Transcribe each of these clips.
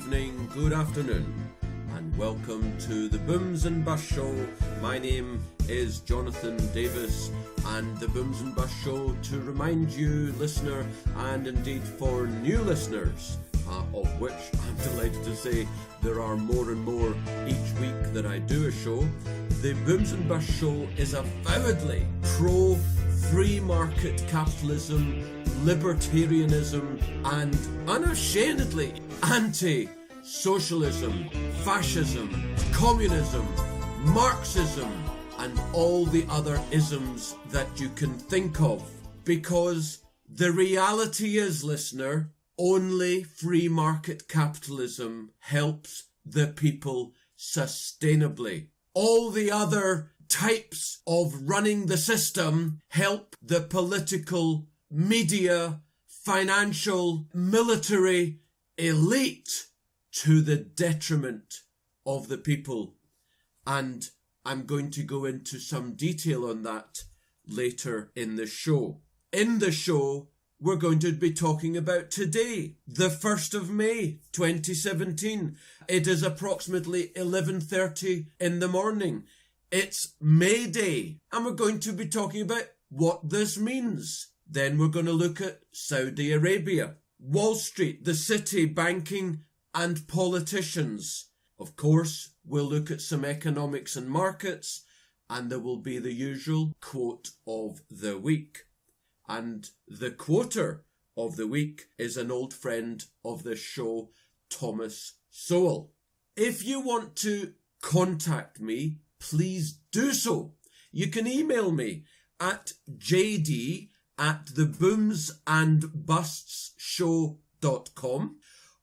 evening, good afternoon, and welcome to the Booms and Bus Show. My name is Jonathan Davis, and the Booms and Bus Show to remind you, listener, and indeed for new listeners, of which I'm delighted to say there are more and more each week that I do a show. The Booms and Bus Show is avowedly pro-free market capitalism, libertarianism, and unashamedly anti-socialism, fascism, communism, Marxism, and all the other isms that you can think of. Because the reality is, listener, only free market capitalism helps the people sustainably. All the other types of running the system help the political, media, financial, military elite to the detriment of the people. And I'm going to go into some detail on that later in the show. In the show, we're going to be talking about today, the 1st of May, 2017. It is approximately 11:30 in the morning. It's May Day, and we're going to be talking about what this means. Then we're going to look at Saudi Arabia, Wall Street, the city, banking, and politicians. Of course, we'll look at some economics and markets, and there will be the usual quote of the week. And the quoter of the week is an old friend of this show, Thomas Sowell. If you want to contact me, please do so. You can email me at jd@theboomsandbustsshow.com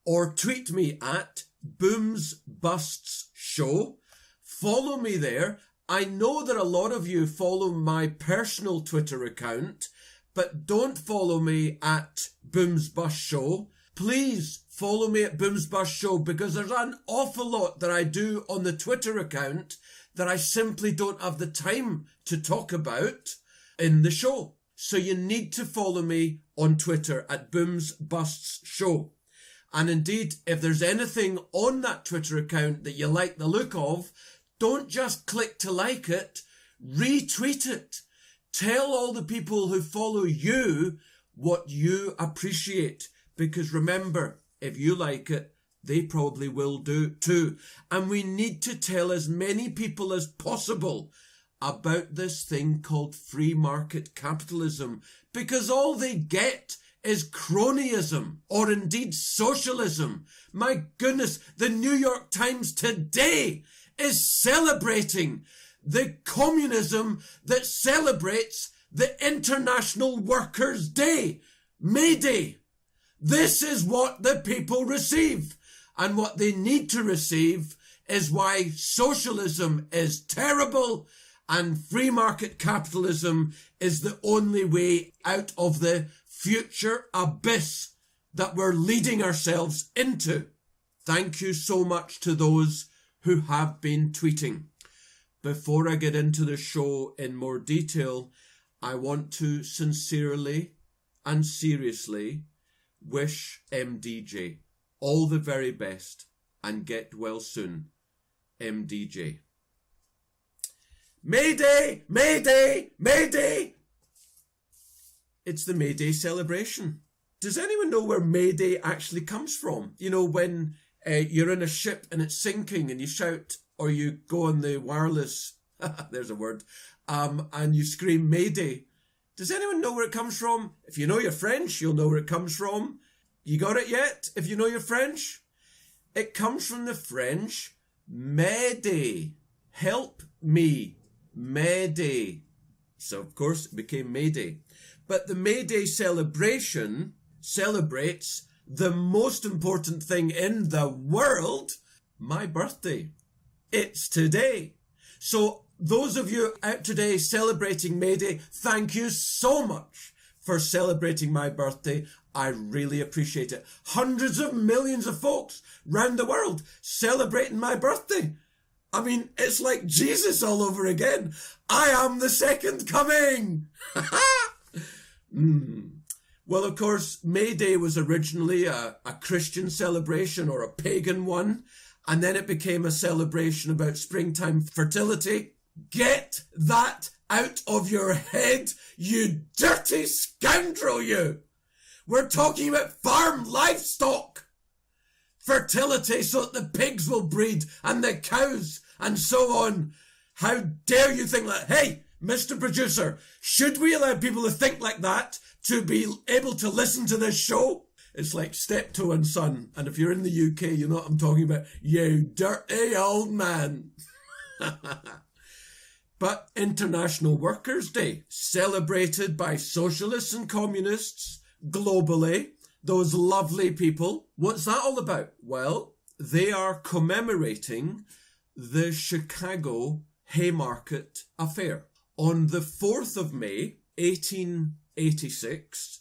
or tweet me at boomsbustshow. Follow me there. I know that a lot of you follow my personal Twitter account, but don't follow me at boomsbustshow. Please follow me at boomsbustshow, because there's an awful lot that I do on the Twitter account that I simply don't have the time to talk about in the show. So you need to follow me on Twitter at boomsbustshow. And indeed, if there's anything on that Twitter account that you like the look of, don't just click to like it, retweet it. Tell all the people who follow you what you appreciate. Because remember, if you like it, they probably will do too. And we need to tell as many people as possible about this thing called free market capitalism. Because all they get is cronyism, or indeed socialism. My goodness, the New York Times today is celebrating the communism that celebrates the International Workers' Day, May Day. This is what the people receive. And what they need to receive is why socialism is terrible and free market capitalism is the only way out of the future abyss that we're leading ourselves into. Thank you so much to those who have been tweeting. Before I get into the show in more detail, I want to sincerely and seriously wish MDJ all the very best and get well soon, MDJ. Mayday! Mayday! Mayday! It's the May Day celebration. Does anyone know where May Day actually comes from? You know, when you're in a ship and it's sinking and you shout, or you go on the wireless, there's a word, and you scream Mayday. Does anyone know where it comes from? If you know your French, you'll know where it comes from. You got it yet? If you know your French? It comes from the French, m'aider, help me, Mayday. So, of course, it became Mayday. But the May Day celebration celebrates the most important thing in the world, my birthday. It's today. So those of you out today celebrating May Day, thank you so much for celebrating my birthday. I really appreciate it. Hundreds of millions of folks round the world celebrating my birthday. I mean, it's like Jesus all over again. I am the second coming. Well, of course, May Day was originally a Christian celebration or a pagan one, and then it became a celebration about springtime fertility. Get that out of your head, you dirty scoundrel, you! We're talking about farm livestock! Fertility so that the pigs will breed and the cows and so on. How dare you think that? Hey, Mr. Producer, should we allow people to think like that to be able to listen to this show? It's like Steptoe and Son. And if you're in the UK, you know what I'm talking about. You dirty old man. But International Workers' Day, celebrated by socialists and communists globally, those lovely people. What's that all about? Well, they are commemorating the Chicago Haymarket affair. On the 4th of May, 1886,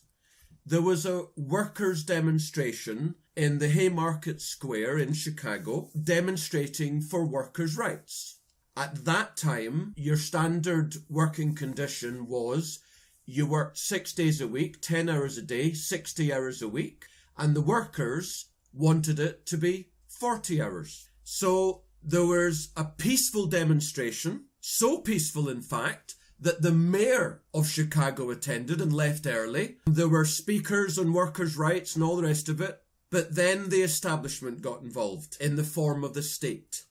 there was a workers' demonstration in the Haymarket Square in Chicago, demonstrating for workers' rights. At that time, your standard working condition was you worked 6 days a week, 10 hours a day, 60 hours a week, and the workers wanted it to be 40 hours. So there was a peaceful demonstration, so peaceful in fact, that the mayor of Chicago attended and left early. There were speakers on workers' rights and all the rest of it, but then the establishment got involved in the form of the state.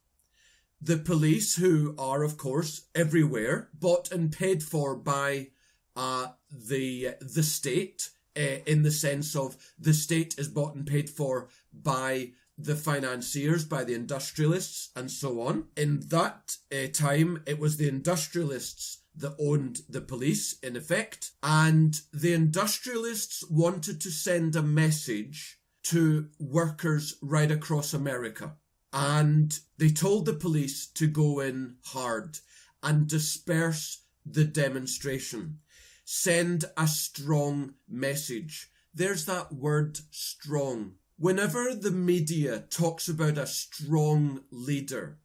The police, who are, of course, everywhere, bought and paid for by the state, in the sense of the state is bought and paid for by the financiers, by the industrialists, and so on. In that time, it was the industrialists that owned the police, in effect, and the industrialists wanted to send a message to workers right across America. And they told the police to go in hard and disperse the demonstration. Send a strong message. There's that word, strong. Whenever the media talks about a strong leader,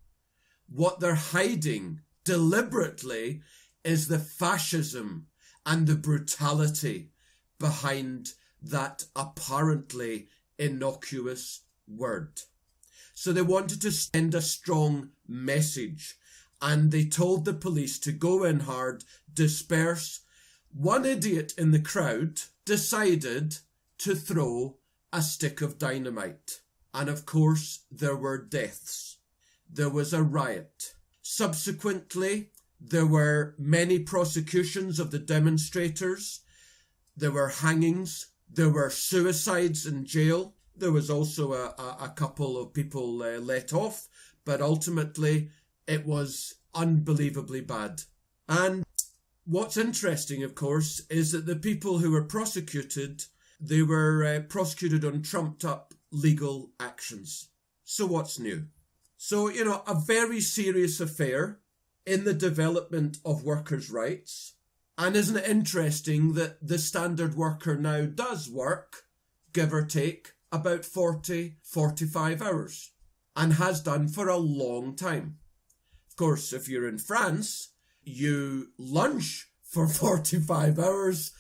what they're hiding deliberately is the fascism and the brutality behind that apparently innocuous word. So they wanted to send a strong message, and they told the police to go in hard, disperse. One idiot in the crowd decided to throw a stick of dynamite. And of course, there were deaths. There was a riot. Subsequently, there were many prosecutions of the demonstrators. There were hangings. There were suicides in jail. There was also a couple of people let off, but ultimately it was unbelievably bad. And what's interesting, of course, is that the people who were prosecuted, they were prosecuted on trumped up legal actions. So what's new? So, a very serious affair in the development of workers' rights. And isn't it interesting that the standard worker now does work, give or take, about 40-45 hours, and has done for a long time. Of course, if you're in France, you lunch for 45 hours,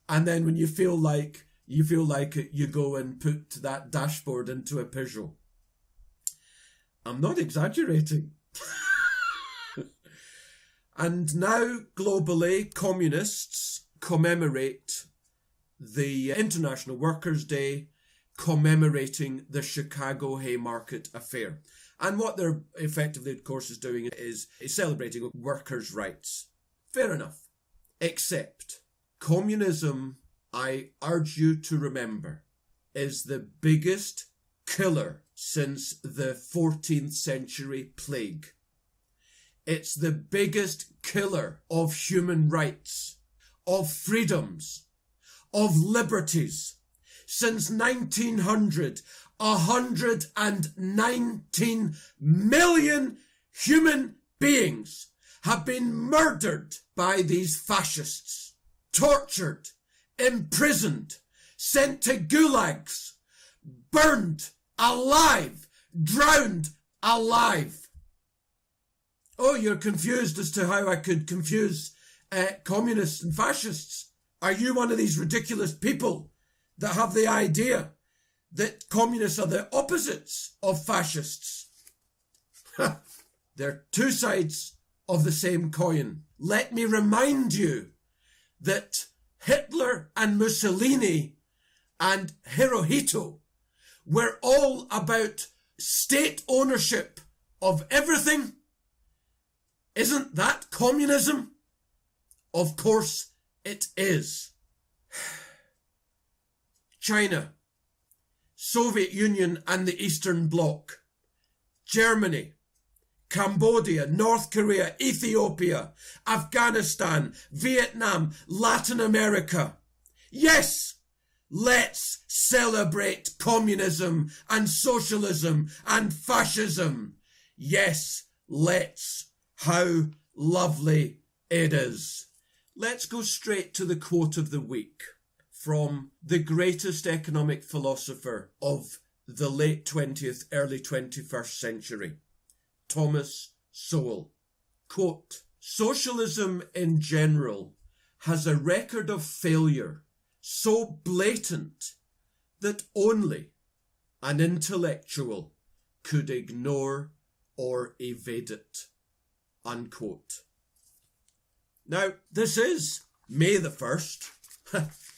and then when you feel like it, you go and put that dashboard into a Peugeot. I'm not exaggerating. And now, globally, communists commemorate the International Workers' Day, commemorating the Chicago Haymarket affair. And what they're effectively, of course, is doing is celebrating workers' rights. Fair enough. Except, communism, I urge you to remember, is the biggest killer since the 14th century plague. It's the biggest killer of human rights, of freedoms, of liberties. Since 1900, 119 million human beings have been murdered by these fascists, tortured, imprisoned, sent to gulags, burned alive, drowned alive. Oh, you're confused as to how I could confuse communists and fascists. Are you one of these ridiculous people that have the idea that communists are the opposites of fascists. They're two sides of the same coin. Let me remind you that Hitler and Mussolini and Hirohito were all about state ownership of everything. Isn't that communism? Of course it is. China, Soviet Union and the Eastern Bloc, Germany, Cambodia, North Korea, Ethiopia, Afghanistan, Vietnam, Latin America. Yes, let's celebrate communism and socialism and fascism. Yes, let's. How lovely it is. Let's go straight to the quote of the week from the greatest economic philosopher of the late 20th, early 21st century, Thomas Sowell. Quote, "Socialism in general has a record of failure so blatant that only an intellectual could ignore or evade it." Unquote. Now, this is May the 1st,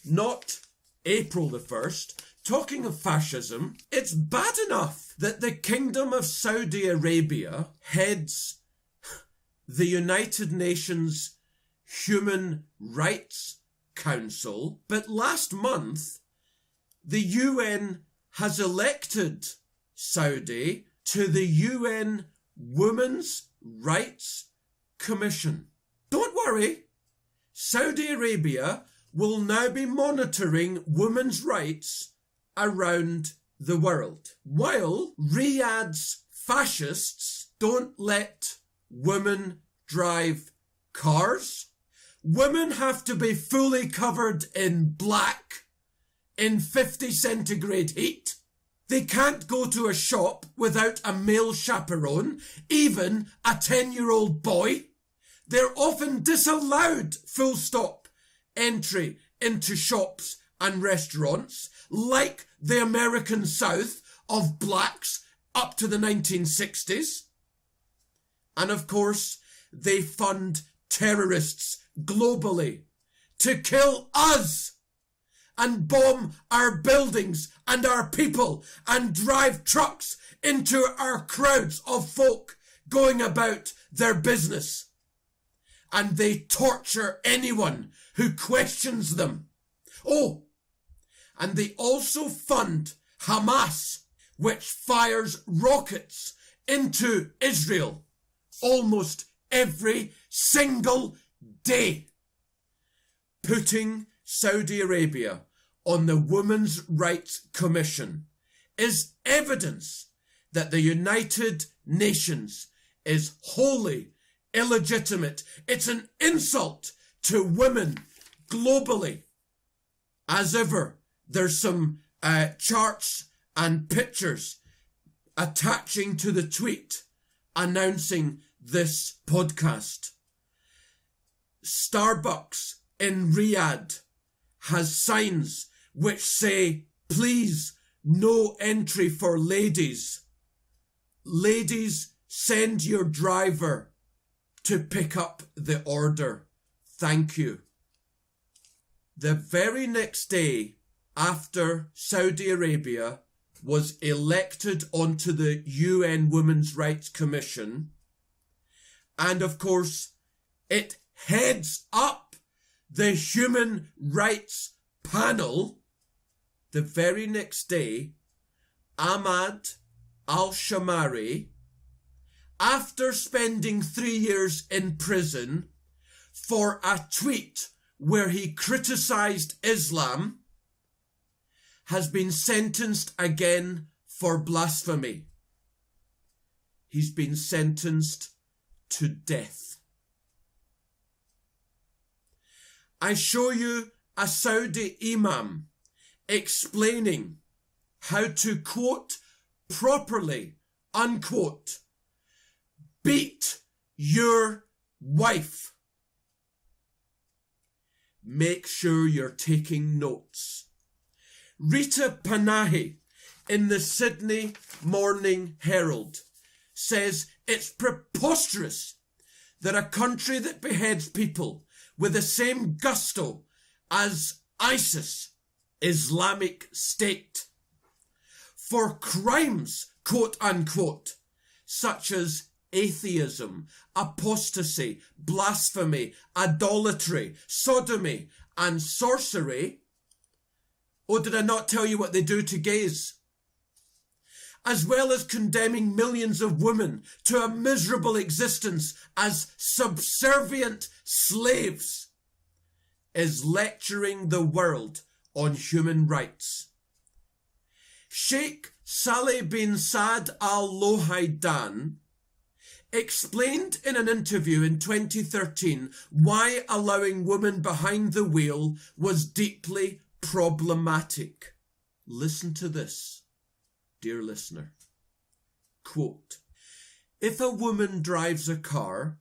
not April the 1st. Talking of fascism, it's bad enough that the Kingdom of Saudi Arabia heads the United Nations Human Rights Council, but last month the UN has elected Saudi to the UN Women's Rights Commission. Don't worry, Saudi Arabia will now be monitoring women's rights around the world, while Riyadh's fascists don't let women drive cars. Women have to be fully covered in black in 50 centigrade heat. They can't go to a shop without a male chaperone, even a 10-year-old boy. They're often disallowed, full stop, entry into shops and restaurants, like the American South of blacks up to the 1960s. And of course, they fund terrorists globally to kill us and bomb our buildings and our people and drive trucks into our crowds of folk going about their business. And they torture anyone who questions them. Oh, and they also fund Hamas, which fires rockets into Israel almost every single day, putting Saudi Arabia on the Women's Rights Commission is evidence that the United Nations is wholly illegitimate. It's an insult to women globally. As ever, there's some charts and pictures attaching to the tweet announcing this podcast. Starbucks in Riyadh has signs which say, "Please, no entry for ladies. Ladies, send your driver to pick up the order. Thank you." The very next day after Saudi Arabia was elected onto the UN Women's Rights Commission, and of course it heads up the Human Rights Panel, the very next day, Ahmad Al Shamari, after spending 3 years in prison for a tweet where he criticized Islam, has been sentenced again for blasphemy. He's been sentenced to death. I show you a Saudi imam explaining how to, quote, properly, unquote, beat your wife. Make sure you're taking notes. Rita Panahi in the Sydney Morning Herald says it's preposterous that a country that beheads people with the same gusto as ISIS, Islamic State, for crimes, quote unquote, such as atheism, apostasy, blasphemy, idolatry, sodomy, and sorcery. Oh, did I not tell you what they do to gays? As well as condemning millions of women to a miserable existence as subservient slaves, is lecturing the world on human rights. Sheikh Saleh bin Saad Al Lohaidan explained in an interview in 2013 why allowing women behind the wheel was deeply problematic. Listen to this, dear listener. Quote, "If a woman drives a car,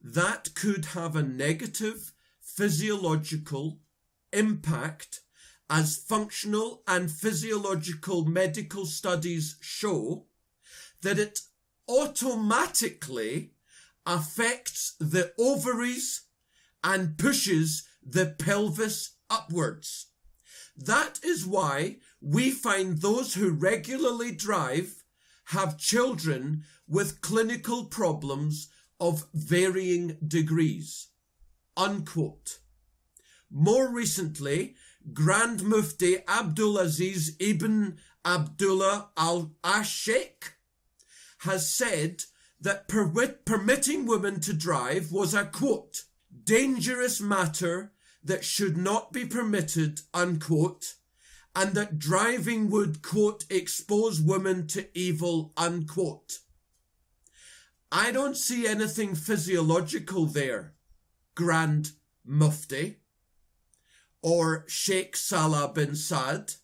that could have a negative physiological impact, as functional and physiological medical studies show that it automatically affects the ovaries and pushes the pelvis upwards. That is why we find those who regularly drive have children with clinical problems of varying degrees." Unquote. More recently, Grand Mufti Abdulaziz ibn Abdullah al-Sheikh has said that permitting women to drive was a, quote, "dangerous matter that should not be permitted," unquote, and that driving would, quote, "expose women to evil," unquote. I don't see anything physiological there, Grand Mufti or Sheikh Salah bin Saad.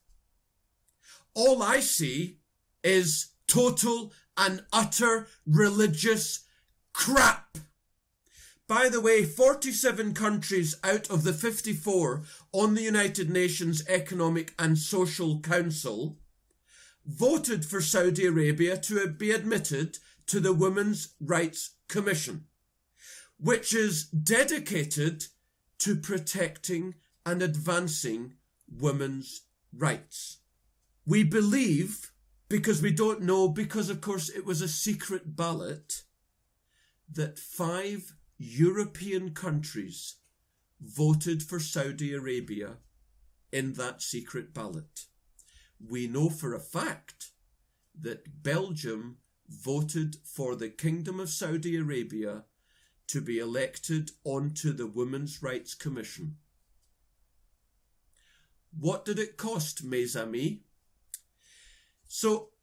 All I see is total and utter religious crap. By the way, 47 countries out of the 54 on the United Nations Economic and Social Council voted for Saudi Arabia to be admitted to the Women's Rights Commission, which is dedicated to protecting and advancing women's rights. We believe, because we don't know, because of course it was a secret ballot, that 5 European countries voted for Saudi Arabia in that secret ballot. We know for a fact that Belgium voted for the Kingdom of Saudi Arabia to be elected onto the Women's Rights Commission. What did it cost, mes amis? So,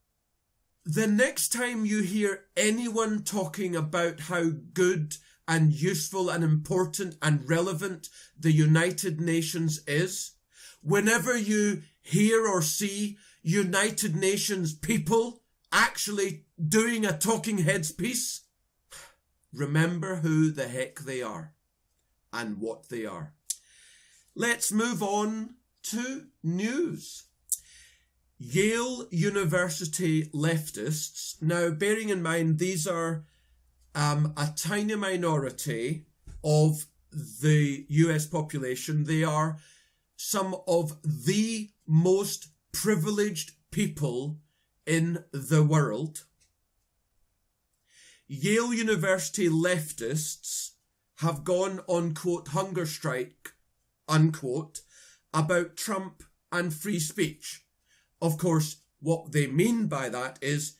the next time you hear anyone talking about how good and useful and important and relevant the United Nations is, whenever you hear or see United Nations people actually doing a talking heads piece, remember who the heck they are and what they are. Let's move on to news. Yale University leftists, now bearing in mind these are a tiny minority of the US population. They are some of the most privileged people in the world. Yale University leftists have gone on, quote, hunger strike, unquote, about Trump and free speech. Of course, what we mean by that is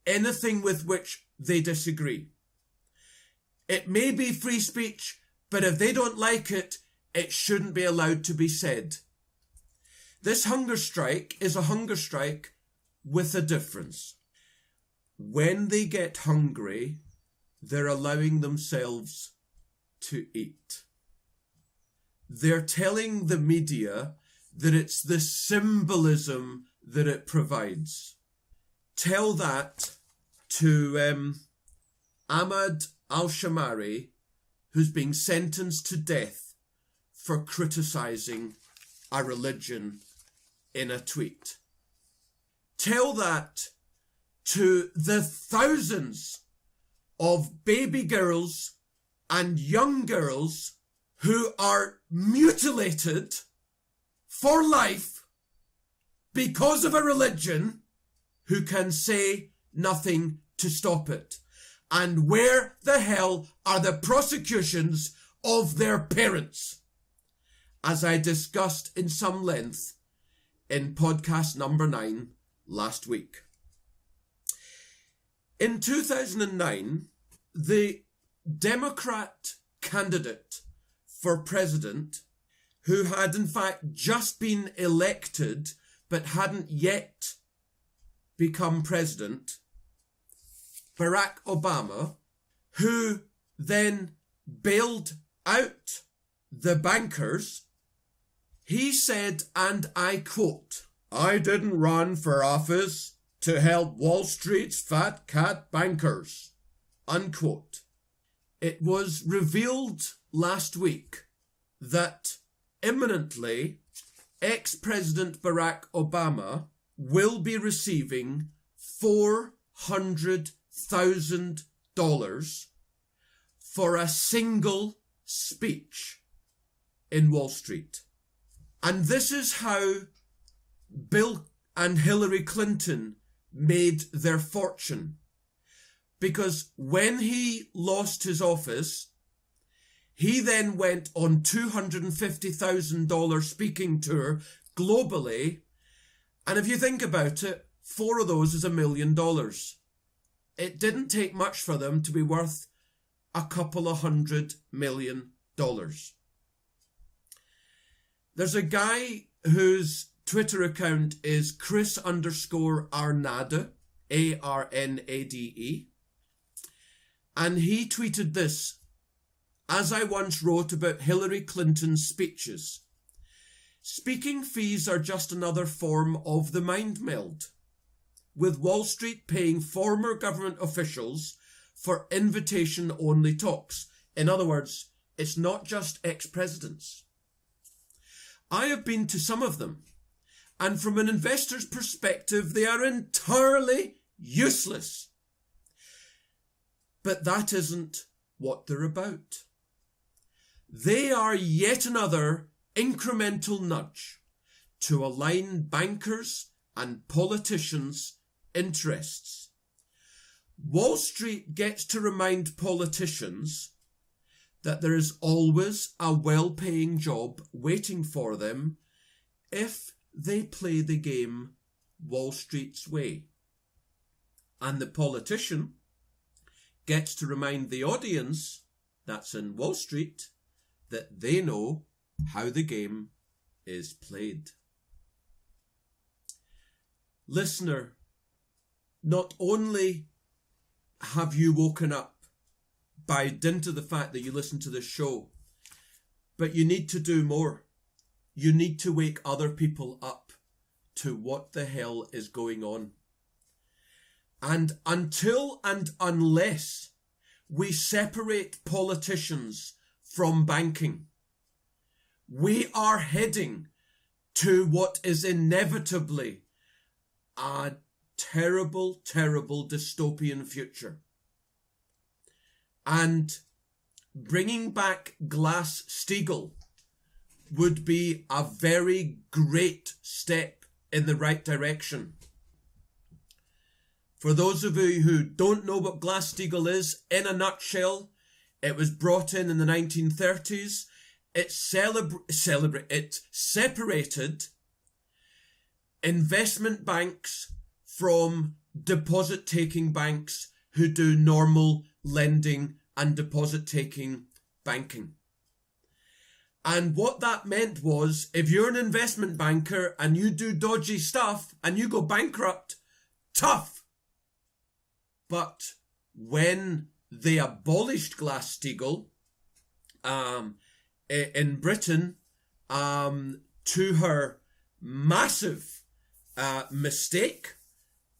anything with which they disagree. It may be free speech, but if they don't like it, it shouldn't be allowed to be said. This hunger strike is a hunger strike with a difference. When they get hungry, they're allowing themselves to eat. They're telling the media that it's the symbolism that it provides. Tell that to Ahmad Al Shamari, who's being sentenced to death for criticising a religion in a tweet. Tell that to the thousands of baby girls and young girls who are mutilated for life because of a religion, who can say nothing to stop it. And where the hell are the prosecutions of their parents? As I discussed in some length in podcast number 9 last week. In 2009, the Democrat candidate for president, who had in fact just been elected but hadn't yet become president, Barack Obama, who then bailed out the bankers, he said, and I quote, "I didn't run for office to help Wall Street's fat cat bankers," unquote. It was revealed last week that imminently ex-President Barack Obama will be receiving $400,000 for a single speech in Wall Street. And this is how Bill and Hillary Clinton made their fortune. Because when he lost his office, he then went on $250,000 speaking tour globally. And if you think about it, 4 of those is $1 million. It didn't take much for them to be worth a couple of $100 million. There's a guy whose Twitter account is Chris_Arnade, Arnade. And he tweeted this: "As I once wrote about Hillary Clinton's speeches, speaking fees are just another form of the mind meld, with Wall Street paying former government officials for invitation-only talks." In other words, it's not just ex-presidents. "I have been to some of them, and from an investor's perspective, they are entirely useless. But that isn't what they're about. They are yet another incremental nudge to align bankers and politicians' interests. Wall Street gets to remind politicians that there is always a well-paying job waiting for them if they play the game Wall Street's way. And the politician gets to remind the audience that's in Wall Street that they know how the game is played." Listener, not only have you woken up by dint of the fact that you listen to this show, but you need to do more. You need to wake other people up to what the hell is going on. And until and unless we separate politicians from banking, we are heading to what is inevitably a terrible, terrible dystopian future. And bringing back GlassSteagall would be a very great step in the right direction. For those of you who don't know what GlassSteagall is, in a nutshell, it was brought in the 1930s. It separated investment banks from deposit-taking banks who do normal lending and deposit-taking banking. And what that meant was, if you're an investment banker and you do dodgy stuff and you go bankrupt, tough. But when they abolished GlassSteagall in Britain, to her massive mistake,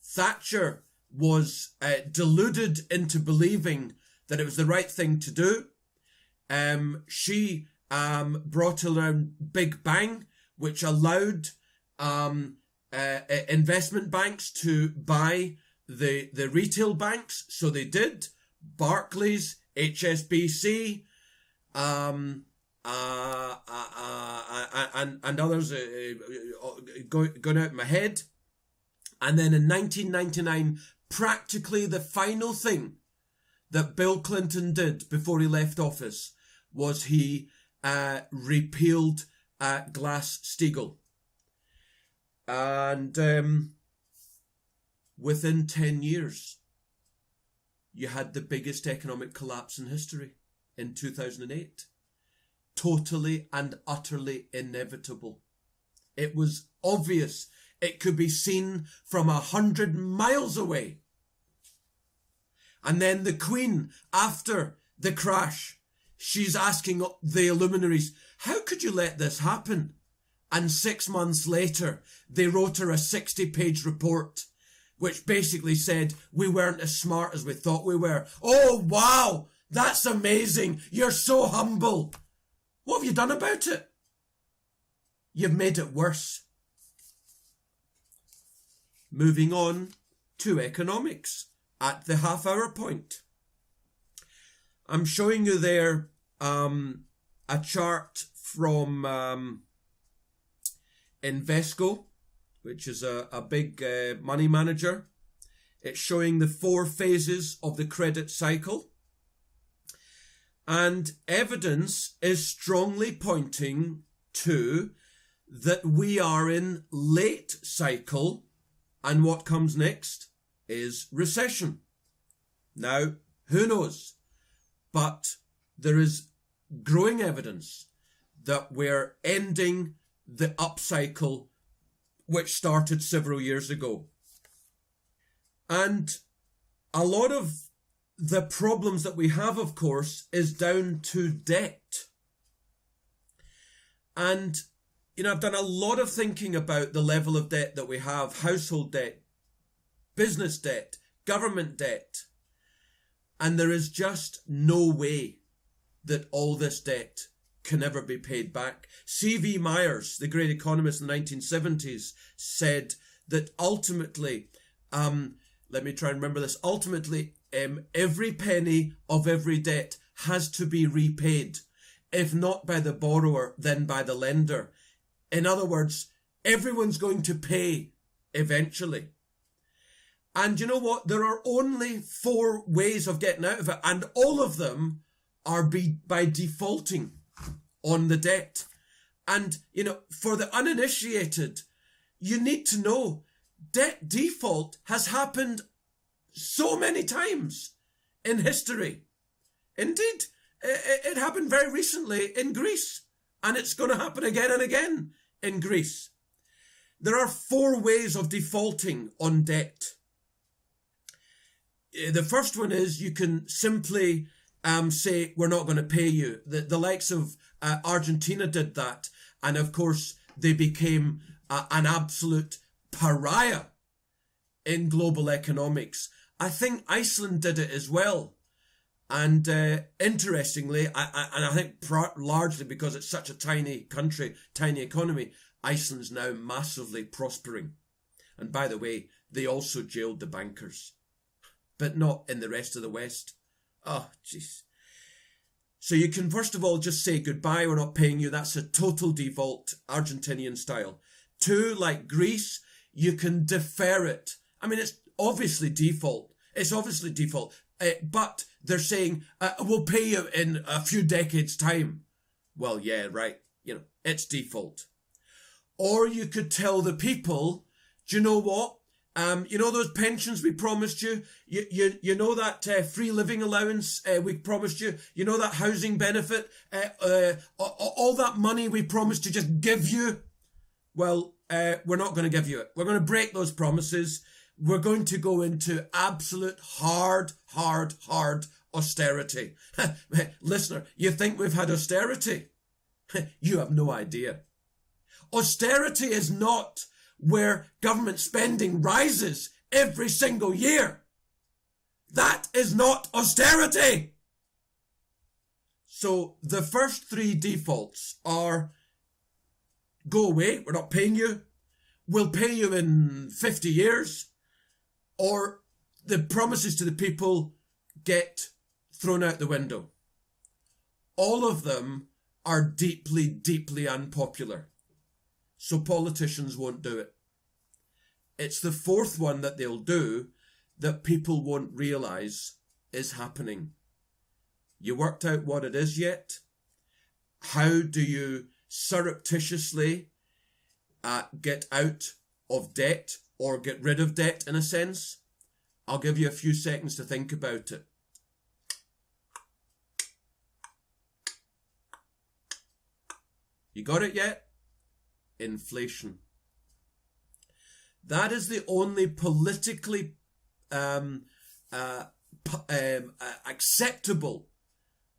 Thatcher was deluded into believing that it was the right thing to do. She brought around Big Bang, which allowed investment banks to buy the retail banks. So they did. Barclays, HSBC, and others going out in my head. And then in 1999, practically the final thing that Bill Clinton did before he left office was he repealed GlassSteagall. And within 10 years, you had the biggest economic collapse in history in 2008. Totally and utterly inevitable. It was obvious. It could be seen from 100 miles away. And then the Queen, after the crash, she's asking the luminaries, how could you let this happen? And 6 months later, they wrote her a 60-page report, which basically said, we weren't as smart as we thought we were. Oh, wow, that's amazing. You're so humble. What have you done about it? You've made it worse. Moving on to economics at the half-hour point. I'm showing you there a chart from Invesco, which is a big money manager. It's showing the 4 phases of the credit cycle. And evidence is strongly pointing to that we are in late cycle, and what comes next is recession. Now, who knows? But there is growing evidence that we're ending the upcycle which started several years ago. And a lot of the problems that we have, of course, is down to debt. And, I've done a lot of thinking about the level of debt that we have, household debt, business debt, government debt. And there is just no way that all this debt can ever be paid back. C.V. Myers, the great economist in the 1970s, said that ultimately, let me try and remember this, ultimately, every penny of every debt has to be repaid. If not by the borrower, then by the lender. In other words, everyone's going to pay eventually. And you know what? There are only 4 ways of getting out of it, and all of them are by defaulting on the debt. And, for the uninitiated, you need to know debt default has happened so many times in history. Indeed, it happened very recently in Greece, and it's going to happen again and again in Greece. There are 4 ways of defaulting on debt. The first one is you can simply say, we're not going to pay you. The likes of Argentina did that. And of course, they became an absolute pariah in global economics. I think Iceland did it as well. And interestingly, and I think largely because it's such a tiny country, tiny economy, Iceland's now massively prospering. And by the way, they also jailed the bankers, but not in the rest of the West. Oh, jeez. So you can first of all just say goodbye, we're not paying you. That's a total default, Argentinian style. 2, like Greece, you can defer it. I mean, it's obviously default. But they're saying, we'll pay you in a few decades' time. Well, yeah, right. It's default. Or you could tell the people, do you know what? Those pensions we promised you? You know that free living allowance we promised you? You know that housing benefit? All that money we promised to just give you? Well, we're not going to give you it. We're going to break those promises. We're going to go into absolute hard austerity. Listener, you think we've had austerity? You have no idea. Austerity is not where government spending rises every single year. That is not austerity. So the first 3 defaults are go away, we're not paying you, we'll pay you in 50 years, or the promises to the people get thrown out the window. All of them are deeply, deeply unpopular. So politicians won't do it. It's the fourth one that they'll do that people won't realise is happening. You worked out what it is yet? How do you surreptitiously get out of debt or get rid of debt in a sense? I'll give you a few seconds to think about it. You got it yet? Inflation. That is the only politically acceptable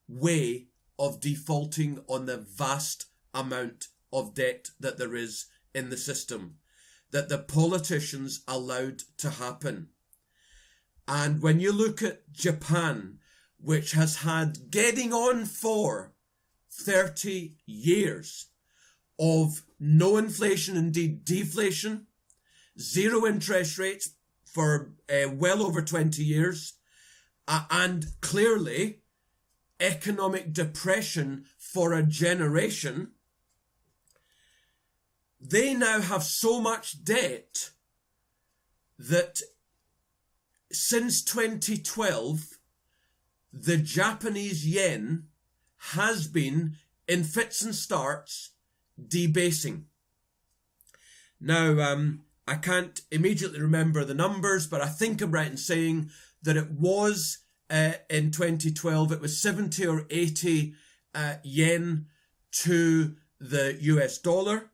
way of defaulting on the vast amount of debt that there is in the system, that the politicians allowed to happen. And when you look at Japan, which has had getting on for 30 years of no inflation, indeed deflation, zero interest rates for well over 20 years, and clearly economic depression for a generation, they now have so much debt that since 2012, the Japanese yen has been, in fits and starts, debasing. Now, I can't immediately remember the numbers, but I think I'm right in saying that it was, in 2012, it was 70 or 80 yen to the US dollar.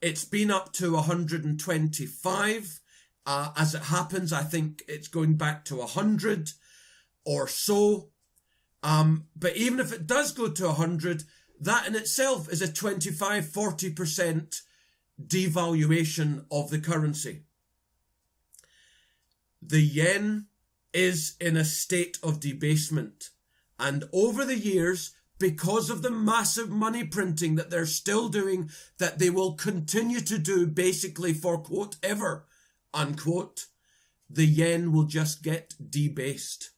It's been up to 125. As it happens, I think it's going back to 100 or so. But even if it does go to 100, that in itself is a 25-40% devaluation of the currency. The yen is in a state of debasement. And over the years, because of the massive money printing that they're still doing, that they will continue to do basically for quote ever, unquote, the yen will just get debased.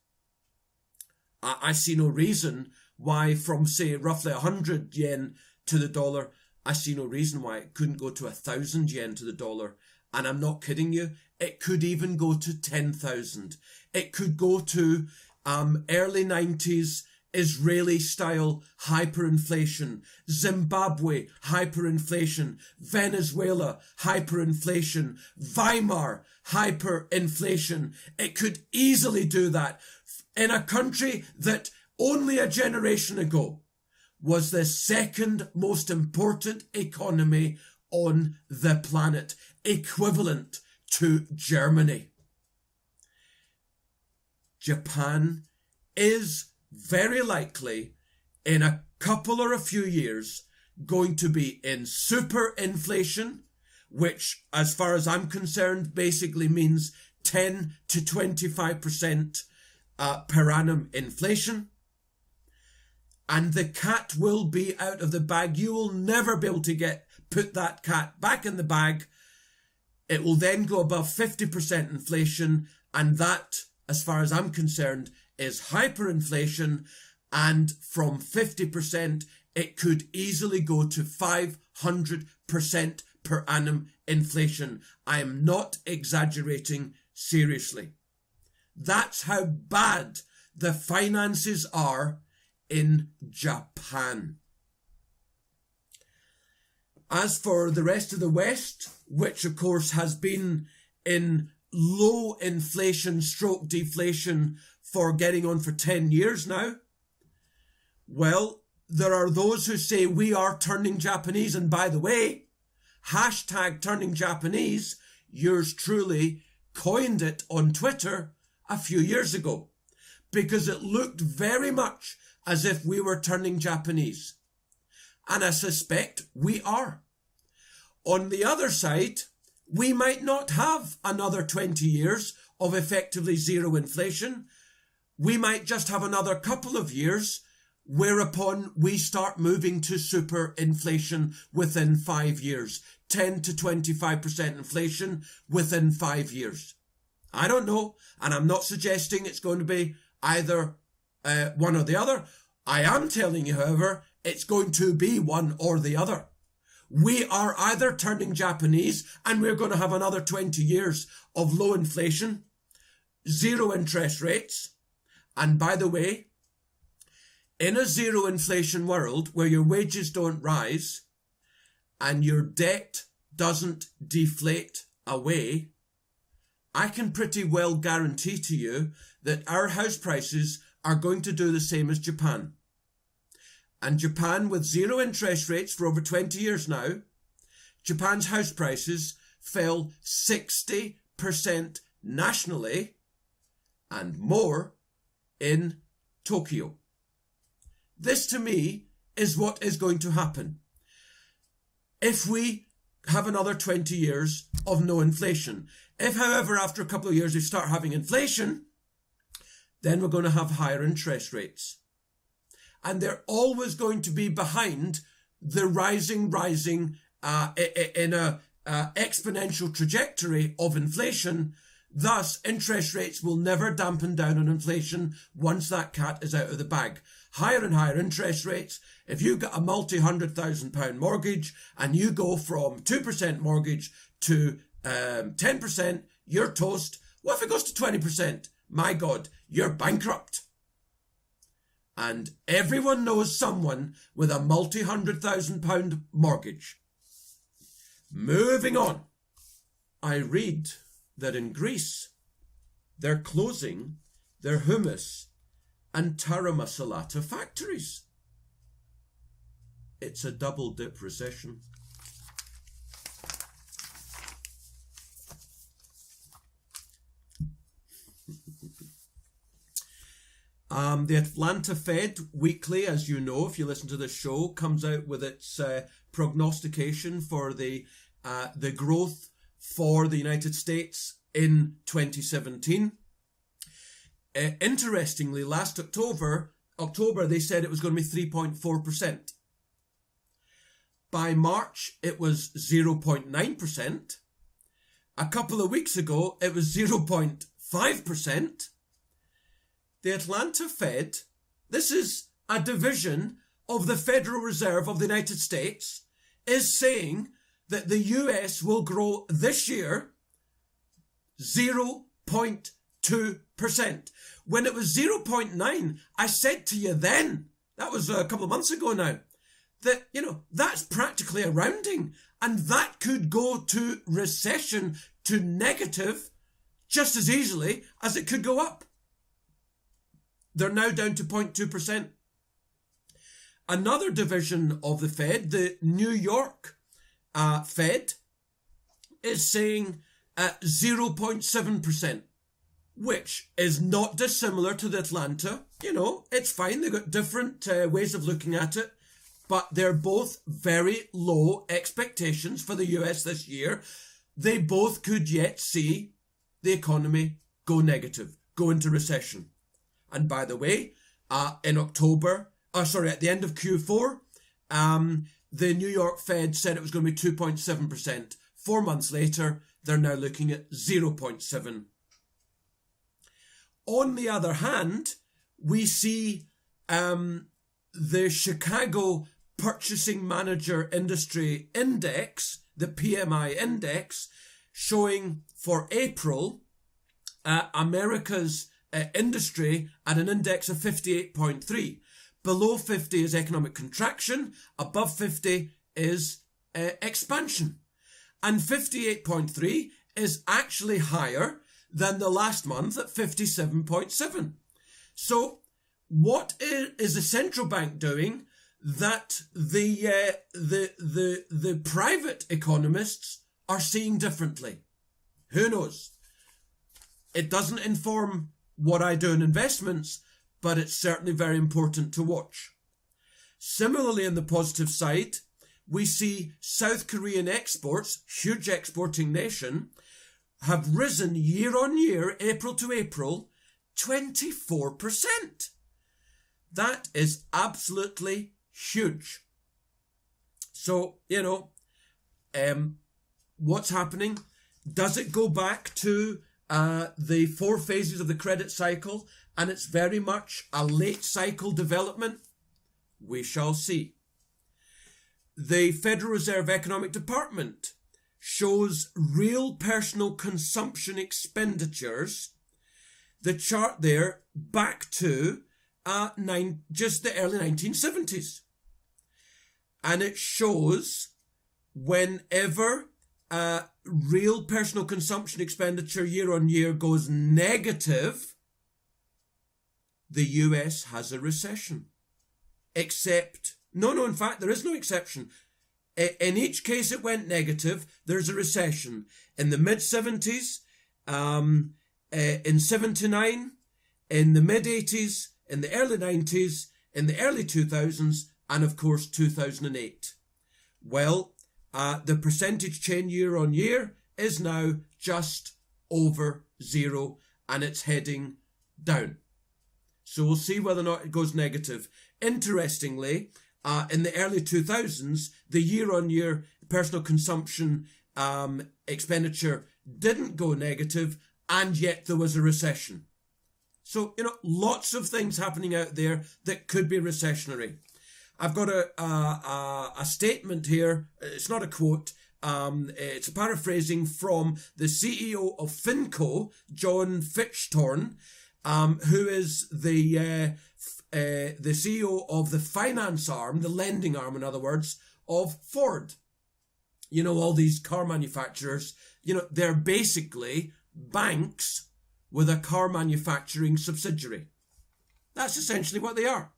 I see no reason why from, say, roughly 100 yen to the dollar, I see no reason why it couldn't go to 1,000 yen to the dollar. And I'm not kidding you, it could even go to 10,000. It could go to early 90s Israeli-style hyperinflation, Zimbabwe hyperinflation, Venezuela hyperinflation, Weimar hyperinflation. It could easily do that in a country that only a generation ago was the second most important economy on the planet, equivalent to Germany. Japan is very likely in a couple or a few years going to be in super inflation, which as far as I'm concerned basically means 10 to 25% per annum inflation. And the cat will be out of the bag. You will never be able to put that cat back in the bag. It will then go above 50% inflation, and that, as far as I'm concerned, is hyperinflation, and from 50%, it could easily go to 500% per annum inflation. I am not exaggerating seriously. That's how bad the finances are in Japan. As for the rest of the West, which of course has been in low inflation stroke deflation for getting on for 10 years now, well, there are those who say we are turning Japanese. And by the way, hashtag turning Japanese, yours truly coined it on Twitter a few years ago, because it looked very much as if we were turning Japanese. And I suspect we are. On the other side, we might not have another 20 years of effectively zero inflation. We might just have another couple of years whereupon we start moving to super inflation within 5 years. 10 to 25% inflation within 5 years. I don't know, and I'm not suggesting it's going to be either one or the other. I am telling you, however, it's going to be one or the other. We are either turning Japanese and we're going to have another 20 years of low inflation, zero interest rates. And by the way, in a zero inflation world where your wages don't rise and your debt doesn't deflate away, I can pretty well guarantee to you that our house prices are going to do the same as Japan. And Japan, with zero interest rates for over 20 years now, Japan's house prices fell 60% nationally and more in Tokyo. This, to me, is what is going to happen if we have another 20 years of no inflation. If, however, after a couple of years we start having inflation, then we're going to have higher interest rates. And they're always going to be behind the rising in a exponential trajectory of inflation. Thus, interest rates will never dampen down on inflation once that cat is out of the bag. Higher and higher interest rates. If you've got a multi-100,000 pound mortgage and you go from 2% mortgage to 10%, you're toast. What if it goes to 20%? My God, you're bankrupt. And everyone knows someone with a multi-100,000 mortgage. Moving on. I read that in Greece, they're closing their hummus and tara masalata factories. It's a double dip recession. The Atlanta Fed weekly, as you know, if you listen to this show, comes out with its prognostication for the growth for the United States in 2017. Interestingly, last October, they said it was going to be 3.4%. By March, it was 0.9%. A couple of weeks ago, it was 0.5%. The Atlanta Fed, this is a division of the Federal Reserve of the United States, is saying that the US will grow this year 0.2%. When it was 0.9, I said to you then, that was a couple of months ago now, that, that's practically a rounding, and that could go to recession, to negative, just as easily as it could go up. They're now down to 0.2%. Another division of the Fed, the New York Fed, is saying 0.7%, which is not dissimilar to the Atlanta. It's fine. They've got different ways of looking at it, but they're both very low expectations for the US this year. They both could yet see the economy go negative, go into recession. And by the way, in October, at the end of Q4, the New York Fed said it was going to be 2.7%. 4 months later, they're now looking at 0.7%. On the other hand, we see the Chicago Purchasing Manager Industry Index, the PMI index, showing for April, America's industry at an index of 58.3. Below 50 is economic contraction. Above 50 is expansion. And 58.3 is actually higher than the last month at 57.7. So what is the central bank doing that the private economists are seeing differently? Who knows? It doesn't inform what I do in investments, but it's certainly very important to watch. Similarly, on the positive side, we see South Korean exports, huge exporting nation, have risen year on year, April to April, 24%. That is absolutely huge. So, what's happening? Does it go back to the 4 phases of the credit cycle, and it's very much a late cycle development? We shall see. The Federal Reserve Economic Department shows real personal consumption expenditures. The chart there back to just the early 1970s. And it shows whenever real personal consumption expenditure year on year goes negative, the US has a recession. Except, in fact, there is no exception. In each case it went negative, there's a recession. In the mid-70s, in 79, in the mid-80s, in the early 90s, in the early 2000s, and of course 2008. Well, the percentage change year on year is now just over 0, and it's heading down. So we'll see whether or not it goes negative. Interestingly, in the early 2000s, the year-on-year personal consumption expenditure didn't go negative, and yet there was a recession. So, lots of things happening out there that could be recessionary. I've got a statement here. It's not a quote. It's a paraphrasing from the CEO of Finco, John Fichthorn, who is the CEO of the finance arm, the lending arm, in other words, of Ford. All these car manufacturers, they're basically banks with a car manufacturing subsidiary. That's essentially what they are.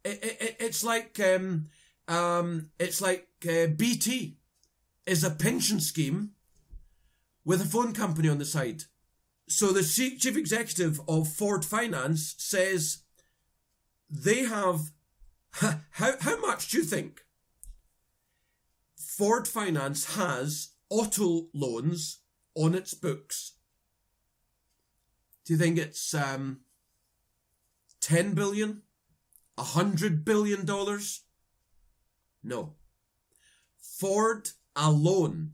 It's like BT is a pension scheme with a phone company on the side. So the chief executive of Ford Finance says they have, how much do you think Ford Finance has auto loans on its books? Do you think it's 10 billion? $100 billion? No. Ford alone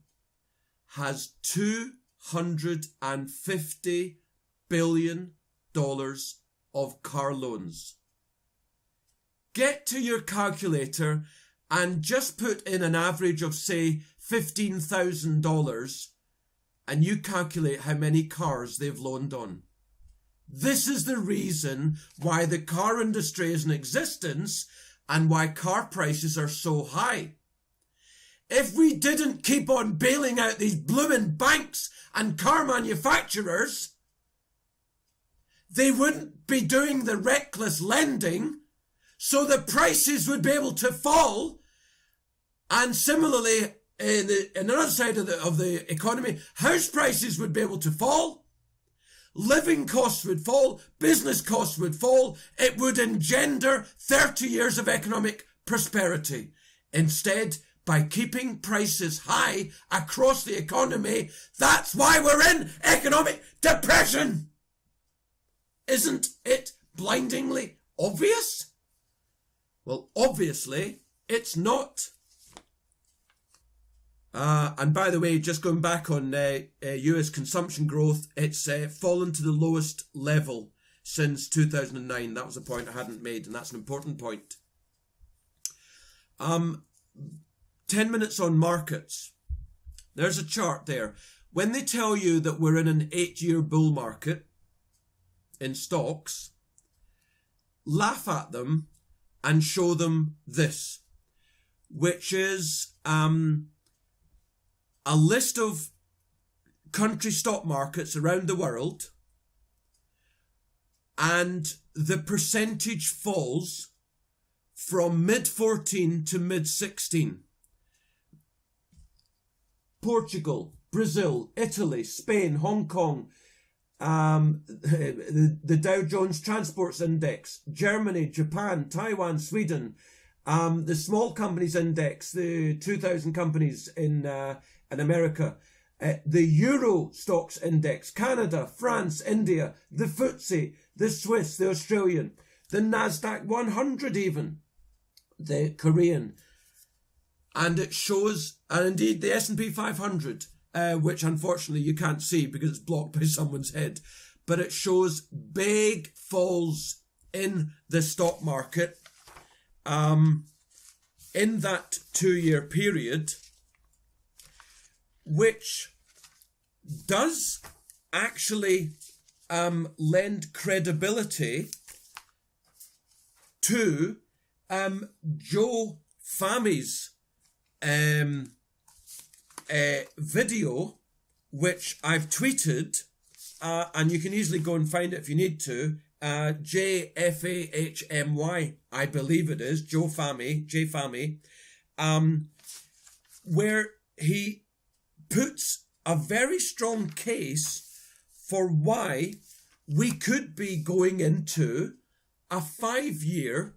has $250 billion of car loans. Get to your calculator and just put in an average of, say, $15,000, and you calculate how many cars they've loaned on. This is the reason why the car industry is in existence and why car prices are so high. If we didn't keep on bailing out these blooming banks and car manufacturers, they wouldn't be doing the reckless lending, so the prices would be able to fall. And similarly, in another side of the economy, house prices would be able to fall. Living costs would fall, business costs would fall. It would engender 30 years of economic prosperity. Instead, by keeping prices high across the economy, that's why we're in economic depression. Isn't it blindingly obvious? Well, obviously, it's not. And by the way, just going back on US consumption growth, it's fallen to the lowest level since 2009. That was a point I hadn't made, and that's an important point. 10 minutes on markets. There's a chart there. When they tell you that we're in an 8-year bull market in stocks, laugh at them and show them this, which is a list of country stock markets around the world, and the percentage falls from mid-14 to mid-16. Portugal, Brazil, Italy, Spain, Hong Kong, the Dow Jones Transports Index, Germany, Japan, Taiwan, Sweden, the Small Companies Index, the 2,000 companies in America, the Euro Stocks Index, Canada, France, India, the FTSE, the Swiss, the Australian. the NASDAQ 100 even, the Korean. And it shows, and indeed the S&P 500, which unfortunately you can't see because it's blocked by someone's head, but it shows big falls in the stock market in that 2-year period, which does actually lend credibility to Joe Fahmy's video, which I've tweeted, and you can easily go and find it if you need to. JFAHMY, I believe it is, Joe Fahmy, J Fahmy, where he puts a very strong case for why we could be going into a 5-year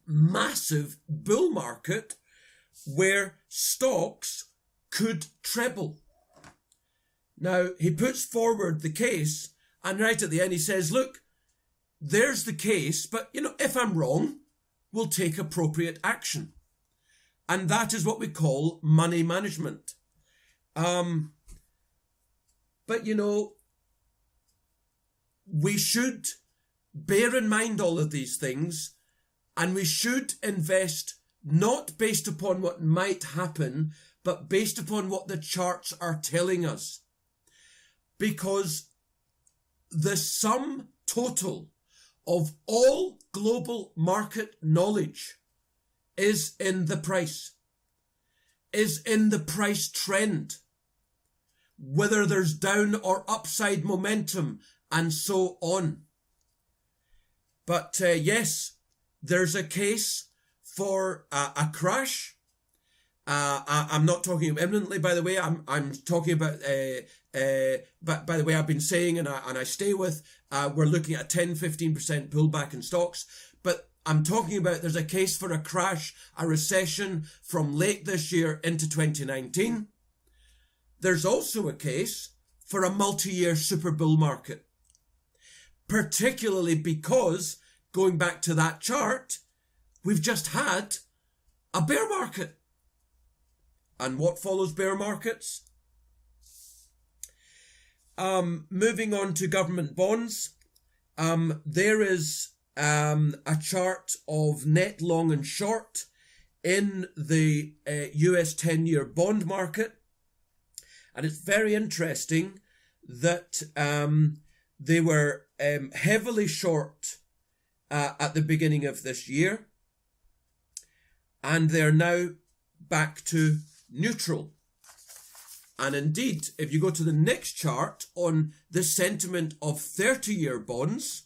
massive bull market where stocks could treble. Now, he puts forward the case, and right at the end he says, look, there's the case, but, if I'm wrong, we'll take appropriate action. And that is what we call money management. But, we should bear in mind all of these things, and we should invest not based upon what might happen, but based upon what the charts are telling us. Because the sum total of all global market knowledge is in the price, is in the price trend, whether there's down or upside momentum, and so on. But yes, there's a case for a crash. I'm not talking imminently, by the way. I'm talking about, but by the way, I've been saying, and I stay with, we're looking at a 10-15% pullback in stocks. But I'm talking about there's a case for a crash, a recession from late this year into 2019. There's also a case for a multi-year super bull market, particularly because, going back to that chart, we've just had a bear market. And what follows bear markets? Moving on to government bonds, there is a chart of net long and short in the US 10-year bond market. And it's very interesting that they were heavily short at the beginning of this year, and they're now back to neutral. And indeed, if you go to the next chart on the sentiment of 30-year bonds,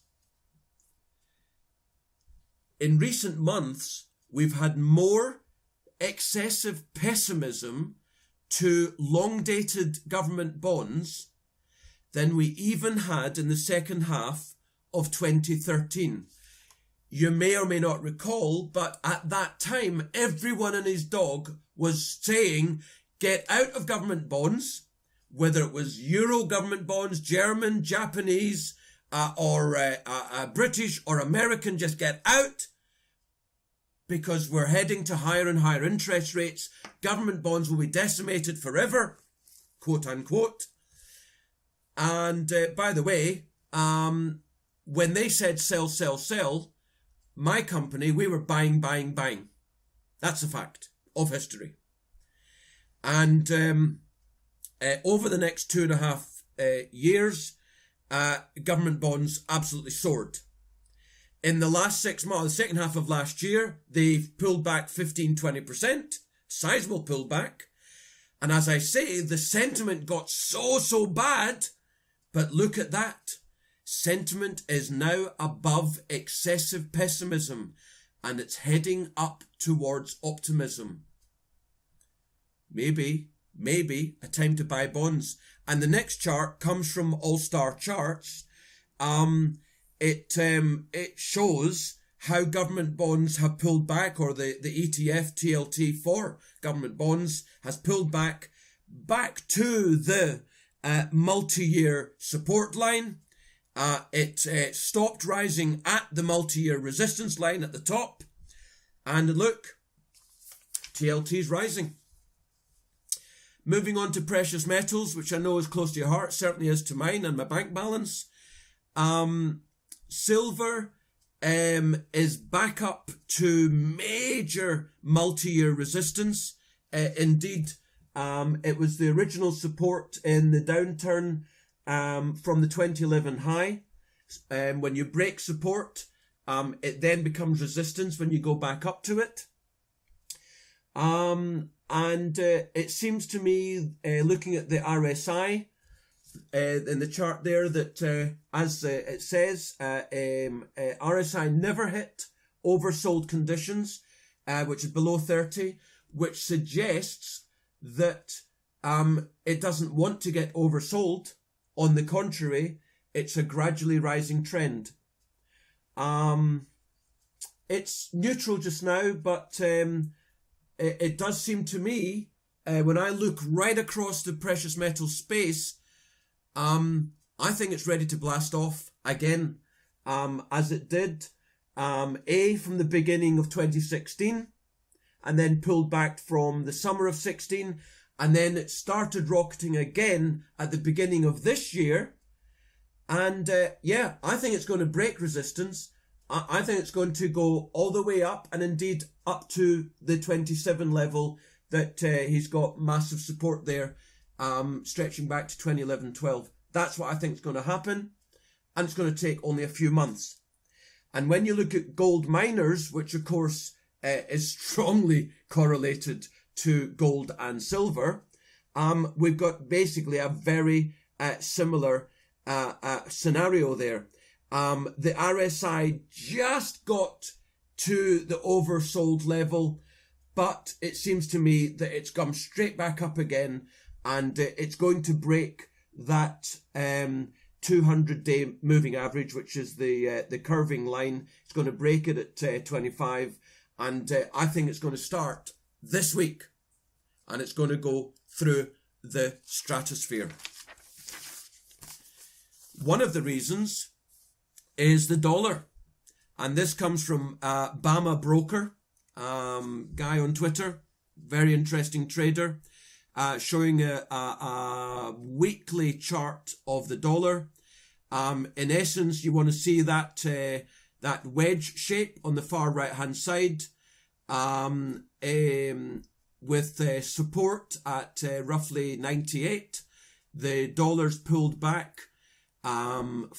in recent months, we've had more excessive pessimism to long-dated government bonds than we even had in the second half of 2013. You may or may not recall, but at that time, everyone and his dog was saying, get out of government bonds, whether it was Euro government bonds, German, Japanese, or British or American, just get out, because we're heading to higher and higher interest rates. Government bonds will be decimated forever, quote unquote. And by the way, when they said sell, sell, sell, my company, we were buying, buying, buying. That's a fact of history. And over the next 2.5 years, government bonds absolutely soared. In the last 6 months, the second half of last year, they've pulled back 15-20%, sizable pullback. And as I say, the sentiment got so bad, but look at that. Sentiment is now above excessive pessimism, and it's heading up towards optimism. Maybe a time to buy bonds. And the next chart comes from All Star Charts. It shows how government bonds have pulled back, or the ETF TLT for government bonds has pulled back to the multi-year support line. It stopped rising at the multi-year resistance line at the top. And look, TLT's rising. Moving on to precious metals, which I know is close to your heart, certainly is to mine and my bank balance. Silver is back up to major multi-year resistance. Indeed, it was the original support in the downturn from the 2011 high. When you break support, it then becomes resistance when you go back up to it. And it seems to me, looking at the RSI in the chart there, that as it says, RSI never hit oversold conditions, which is below 30, which suggests that it doesn't want to get oversold. On the contrary, it's a gradually rising trend. It's neutral just now, but it does seem to me, when I look right across the precious metal space, I think it's ready to blast off again, as it did, from the beginning of 2016, and then pulled back from the summer of 16, and then it started rocketing again at the beginning of this year. And I think it's going to break resistance. I think it's going to go all the way up, and indeed up to the 27 level that he's got massive support there, stretching back to 2011-12. That's what I think is going to happen, and it's going to take only a few months. And when you look at gold miners, which of course is strongly correlated to gold and silver, we've got basically a very similar scenario there. The RSI just got to the oversold level, but it seems to me that it's come straight back up again, and it's going to break that 200-day moving average, which is the curving line. It's going to break it at 25, and I think it's going to start this week, and it's going to go through the stratosphere. One of the reasons is the dollar, and this comes from Bama Broker, guy on Twitter, very interesting trader, showing a weekly chart of the dollar. In essence, you want to see that wedge shape on the far right hand side, with support at roughly 98. The dollar's pulled back from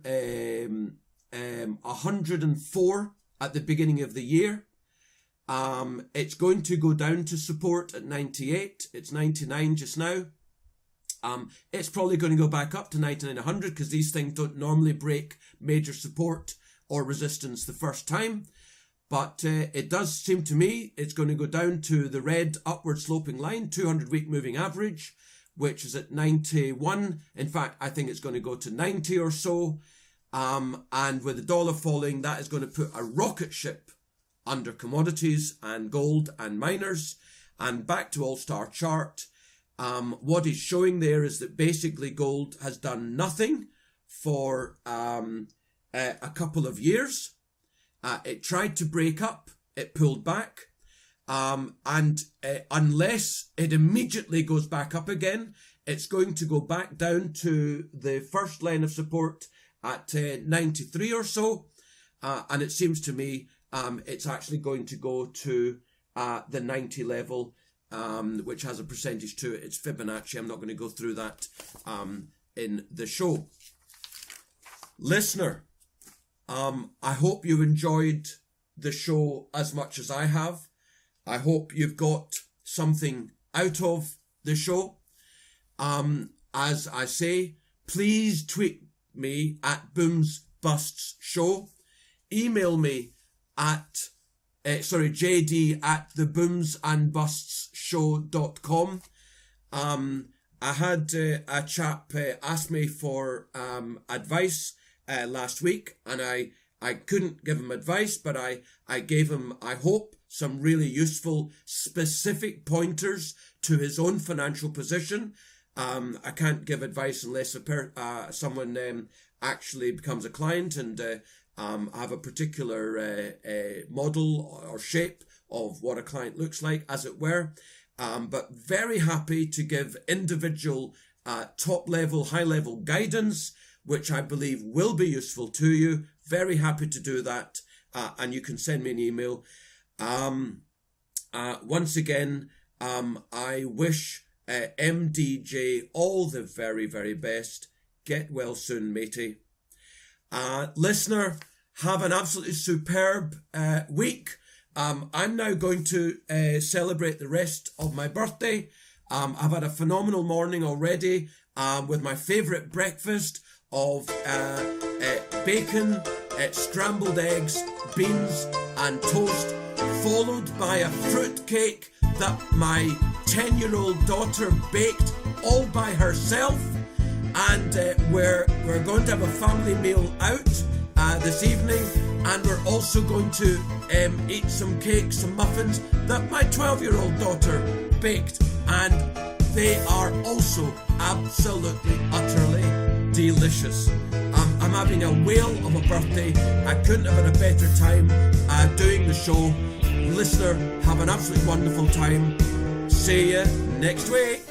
104 at the beginning of the year. It's going to go down to support at 98. It's 99 just now. It's probably going to go back up to 99, 100, because these things don't normally break major support or resistance the first time. But it does seem to me it's going to go down to the red upward sloping line, 200-week moving average, which is at 91. In fact, I think it's going to go to 90 or so. And with the dollar falling, that is going to put a rocket ship under commodities and gold and miners. And back to All-Star chart, what he's showing there is that basically gold has done nothing for a couple of years. It tried to break up, it pulled back. And unless it immediately goes back up again, it's going to go back down to the first line of support at 93 or so. And it seems to me it's actually going to go to the 90 level, which has a percentage to it. It's Fibonacci. I'm not going to go through that in the show. Listener, I hope you enjoyed the show as much as I have. I hope you've got something out of the show. As I say, please tweet me at Booms Busts Show. Email me at JD at theboomsandbustsshow.com. I had a chap ask me for advice last week, and I couldn't give him advice, but I gave him, I hope, some really useful specific pointers to his own financial position. I can't give advice unless someone actually becomes a client and have a particular model or shape of what a client looks like, as it were. But very happy to give individual top-level, high-level guidance, which I believe will be useful to you. Very happy to do that. And you can send me an email. Once again, I wish MDJ all the very, very best. Get well soon, matey. Listener, have an absolutely superb week. I'm now going to celebrate the rest of my birthday. I've had a phenomenal morning already with my favourite breakfast of bacon, scrambled eggs, beans and toast, followed by a fruit cake that my 10-year-old daughter baked all by herself. And we're going to have a family meal out this evening, and we're also going to eat some cakes, some muffins that my 12-year-old daughter baked, and they are also absolutely, utterly delicious. I'm having a whale of a birthday. I couldn't have had a better time doing the show. Listener, have an absolutely wonderful time. See you next week.